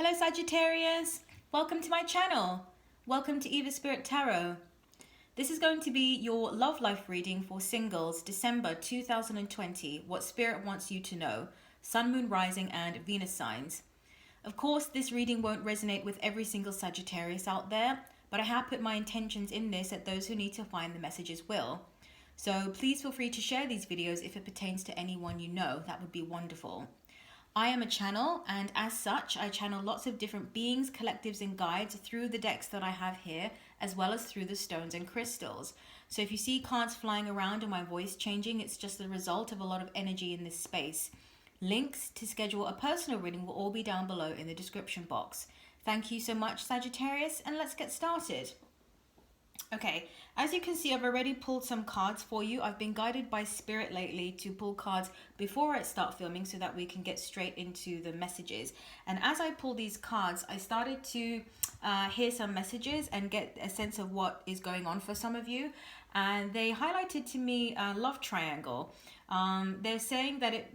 Hello Sagittarius, welcome to my channel. Welcome to Eva Spirit Tarot. This is going to be your love life reading for singles, December 2020, what Spirit wants you to know, Sun, Moon, Rising and Venus signs. Of course, this reading won't resonate with every single Sagittarius out there, but I have put my intentions in this that those who need to find the messages will. So please feel free to share these videos if it pertains to anyone you know. That would be wonderful. I am a channel, and as such, I channel lots of different beings, collectives, and guides through the decks that I have here, as well as through the stones and crystals. So if you see cards flying around and my voice changing, it's just the result of a lot of energy in this space. Links to schedule a personal reading will all be down below in the description box. Thank you so much, Sagittarius, and let's get started. Okay, as you can see, I've already pulled some cards for you. I've been guided by Spirit lately to pull cards before I start filming so that we can get straight into the messages. And as I pull these cards, I started to hear some messages and get a sense of what is going on for some of you. And they highlighted to me a love triangle. They're saying that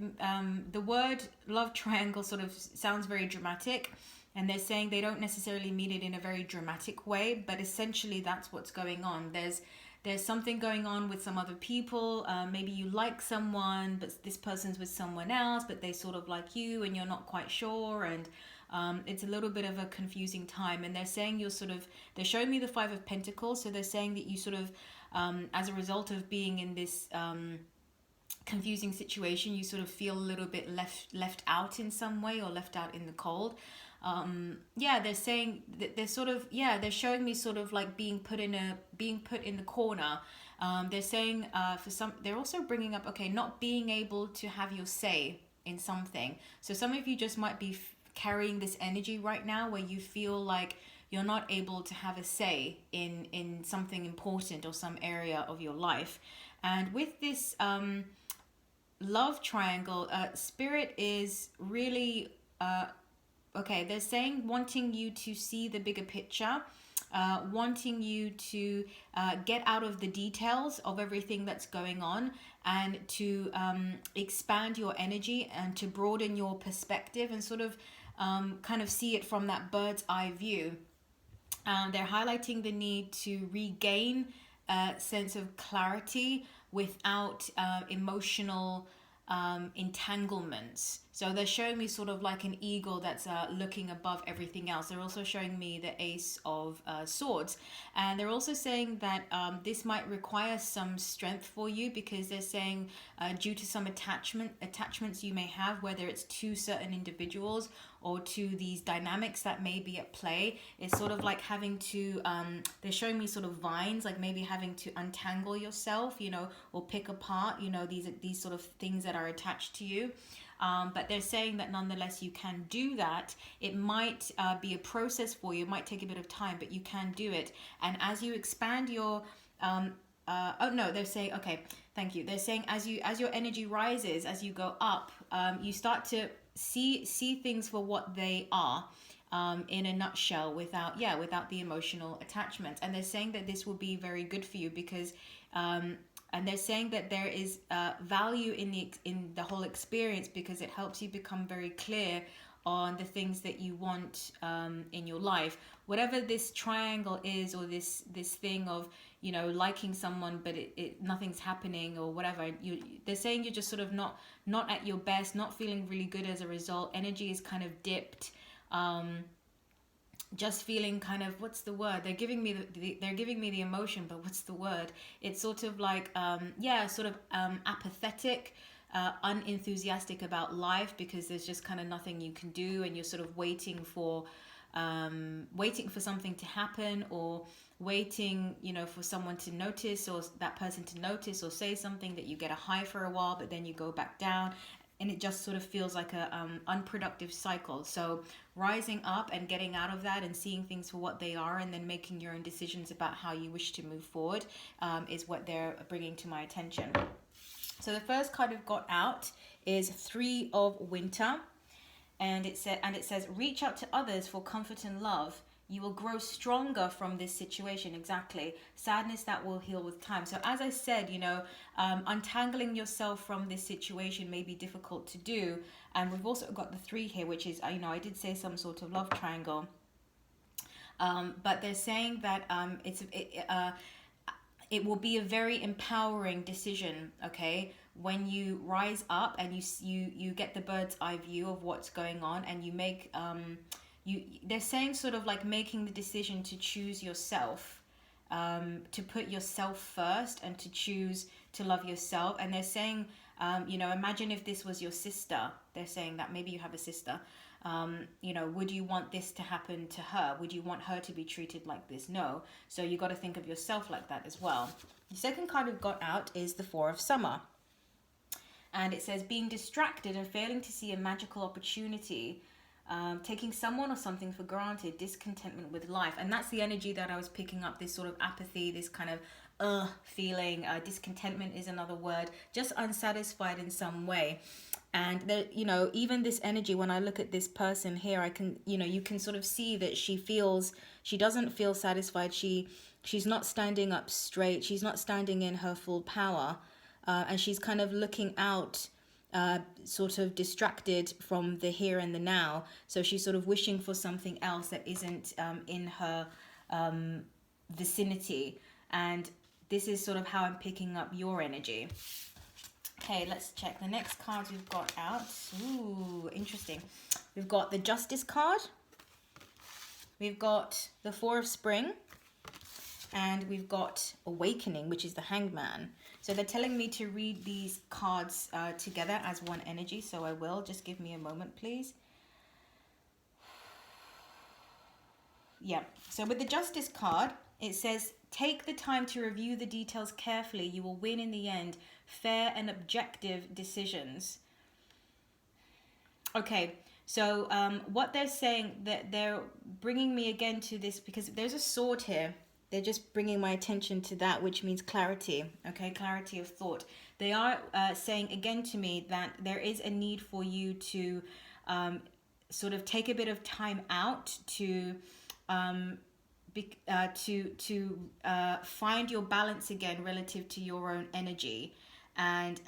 the word love triangle sort of sounds very dramatic. And they're saying they don't necessarily mean it in a very dramatic way, but essentially that's what's going on. There's something going on with some other people. Maybe you like someone, but this person's with someone else, but they sort of like you and you're not quite sure. And it's a little bit of a confusing time. And they're saying they're showing me the Five of Pentacles. So they're saying that you sort of, as a result of being in this confusing situation, you sort of feel a little bit left out in some way, or left out in the cold. They're saying that they're showing me sort of like being put in the corner. They're saying they're also bringing up, okay, not being able to have your say in something. So some of you just might be carrying this energy right now where you feel like you're not able to have a say in something important or some area of your life. And with this love triangle, Spirit is really okay, they're saying wanting you to see the bigger picture, wanting you to get out of the details of everything that's going on, and to expand your energy and to broaden your perspective and sort of kind of see it from that bird's eye view. They're highlighting the need to regain a sense of clarity without emotional entanglements. So they're showing me sort of like an eagle that's looking above everything else. They're also showing me the Ace of Swords, and they're also saying that this might require some strength for you, because they're saying due to some attachments you may have, whether it's to certain individuals or to these dynamics that may be at play. It's sort of like having to they're showing me sort of vines, like maybe having to untangle yourself, or pick apart, these sort of things that are attached to you. But they're saying that nonetheless you can do that. It might be a process for you. It might take a bit of time, but you can do it. And as you expand your they're saying, okay, thank you. They're saying as your energy rises, as you go up, you start to see things for what they are, in a nutshell, without the emotional attachment. And they're saying that this will be very good for you, because and they're saying that there is value in the whole experience, because it helps you become very clear on the things that you want in your life. Whatever this triangle is, or this thing of liking someone but it nothing's happening or whatever, they're saying you're just sort of not at your best, not feeling really good as a result. Energy is kind of dipped. Just feeling kind of, what's the word? They're giving me the emotion, but what's the word? It's sort of like apathetic, unenthusiastic about life, because there's just kind of nothing you can do, and you're sort of waiting for something to happen, or waiting for someone to notice, or that person to notice or say something, that you get a high for a while but then you go back down, and it just sort of feels like a unproductive cycle. So rising up and getting out of that and seeing things for what they are, and then making your own decisions about how you wish to move forward, is what they're bringing to my attention. So the first card we've got out is Three of Winter, and it says reach out to others for comfort and love. You will grow stronger from this situation. Exactly. Sadness that will heal with time. So as I said, untangling yourself from this situation may be difficult to do. And we've also got the 3 here, which is, I did say some sort of love triangle. But they're saying that it will be a very empowering decision, okay, when you rise up and you get the bird's eye view of what's going on, and you make they're saying sort of like making the decision to choose yourself, to put yourself first and to choose to love yourself. And they're saying, imagine if this was your sister. They're saying that maybe you have a sister. Would you want this to happen to her? Would you want her to be treated like this? No. So you got to think of yourself like that as well. The second card we've got out is the 4 of Summer. And it says being distracted and failing to see a magical opportunity, taking someone or something for granted, discontentment with life. And that's the energy that I was picking up, this sort of apathy, this kind of feeling. Discontentment is another word, just unsatisfied in some way. And that, even this energy, when I look at this person here, I can, you can sort of see that she doesn't feel satisfied. She's not standing up straight. She's not standing in her full power. And she's kind of looking out, sort of distracted from the here and the now. So she's sort of wishing for something else that isn't in her vicinity. And this is sort of how I'm picking up your energy. Okay, let's check the next cards we've got out. Ooh, interesting. We've got the Justice card. We've got the 4 of Spring. And we've got Awakening, which is the Hangman. So they're telling me to read these cards together as one energy. So I will. Just give me a moment, please. Yeah. So with the Justice card, it says, take the time to review the details carefully. You will win in the end. Fair and objective decisions. Okay, so what they're saying, that they're bringing me again to this, because there's a sword here. They're just bringing my attention to that, which means clarity. Okay, clarity of thought. They are saying again to me that there is a need for you to sort of take a bit of time out to find your balance again relative to your own energy. And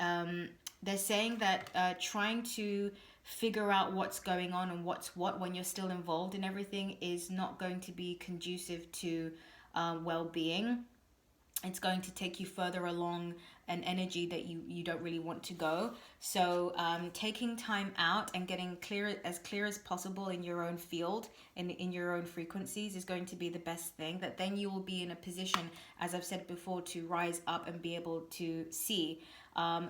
they're saying that trying to figure out what's going on and what's what when you're still involved in everything is not going to be conducive to well-being. It's going to take you further along an energy that you don't really want to go. So taking time out and getting clear as possible in your own field, in your own frequencies, is going to be the best thing. That then you will be in a position, as I've said before, to rise up and be able to see.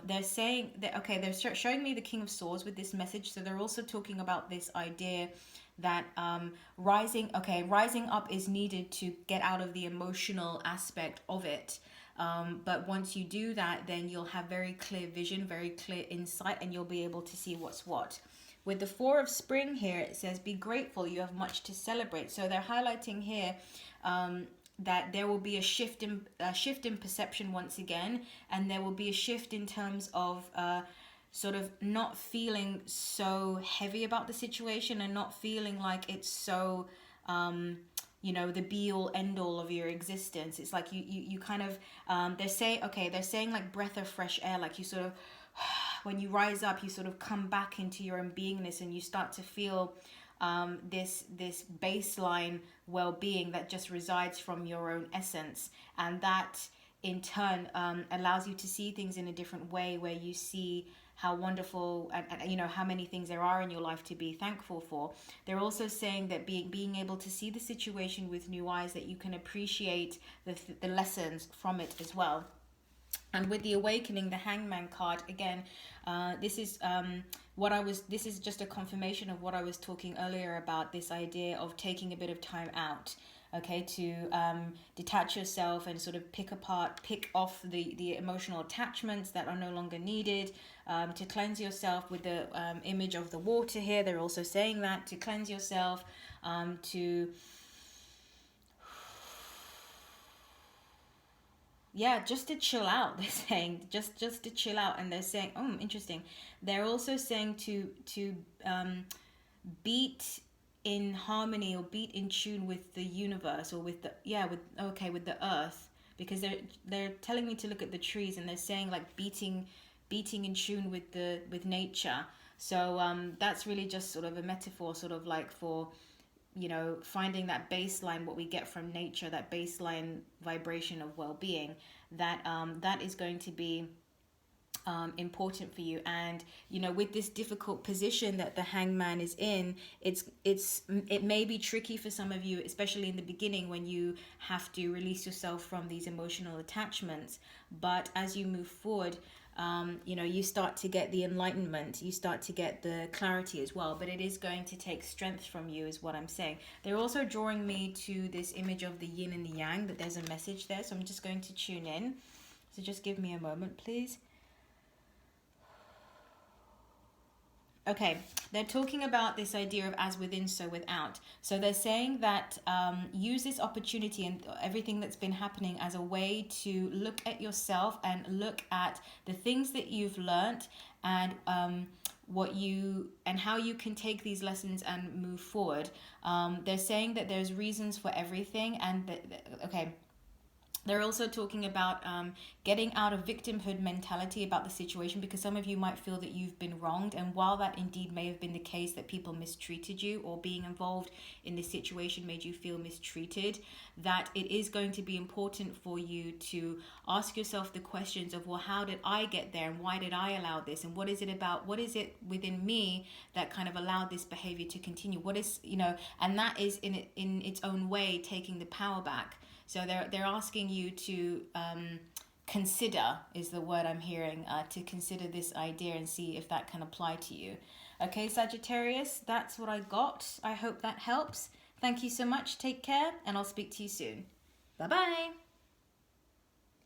They're saying that, okay, they're showing me the King of Swords with this message. So they're also talking about this idea that rising up is needed to get out of the emotional aspect of it. But once you do that, then you'll have very clear vision, very clear insight, and you'll be able to see what's what. With the 4 of Spring here, it says, be grateful, you have much to celebrate. So they're highlighting here that there will be a shift in perception once again, and there will be a shift in terms of sort of not feeling so heavy about the situation, and not feeling like it's so the be all end all of your existence. It's like you kind of they're saying like breath of fresh air, like you sort of when you rise up, you sort of come back into your own beingness, and you start to feel this baseline well-being that just resides from your own essence. And that in turn allows you to see things in a different way, where you see how wonderful and how many things there are in your life to be thankful for. They're also saying that being able to see the situation with new eyes, that you can appreciate the lessons from it as well. And with the Awakening, the Hangman card, again, this is just a confirmation of what I was talking earlier about, this idea of taking a bit of time out, okay, to detach yourself and sort of pick off the emotional attachments that are no longer needed, to cleanse yourself with the image of the water here. They're also saying that to cleanse yourself, just to chill out. They're saying just to chill out. And they're saying, interesting, they're also saying to beat in harmony or beat in tune with the universe, or with the with the earth, because they're telling me to look at the trees, and they're saying like beating in tune with nature. So that's really just sort of a metaphor, sort of like for, finding that baseline, what we get from nature, that baseline vibration of well-being, that is going to be important for you. And with this difficult position that the hangman is in, it may be tricky for some of you, especially in the beginning, when you have to release yourself from these emotional attachments. But as you move forward, you start to get the enlightenment, you start to get the clarity as well. But it is going to take strength from you, is what I'm saying. They're also drawing me to this image of the yin and the yang, that there's a message there. So I'm just going to tune in. So just give me a moment, please. Okay, they're talking about this idea of as within, so without. So they're saying that use this opportunity and everything that's been happening as a way to look at yourself and look at the things that you've learnt, and how you can take these lessons and move forward. They're saying that there's reasons for everything, and they're also talking about getting out of victimhood mentality about the situation, because some of you might feel that you've been wronged. And while that indeed may have been the case, that people mistreated you, or being involved in this situation made you feel mistreated, that it is going to be important for you to ask yourself the questions of, well, how did I get there? And why did I allow this? And what is it within me that kind of allowed this behavior to continue? What is, and that is in its own way taking the power back. So they're asking you to consider, is the word I'm hearing, to consider this idea and see if that can apply to you. Okay, Sagittarius, that's what I got. I hope that helps. Thank you so much. Take care, and I'll speak to you soon. Bye-bye.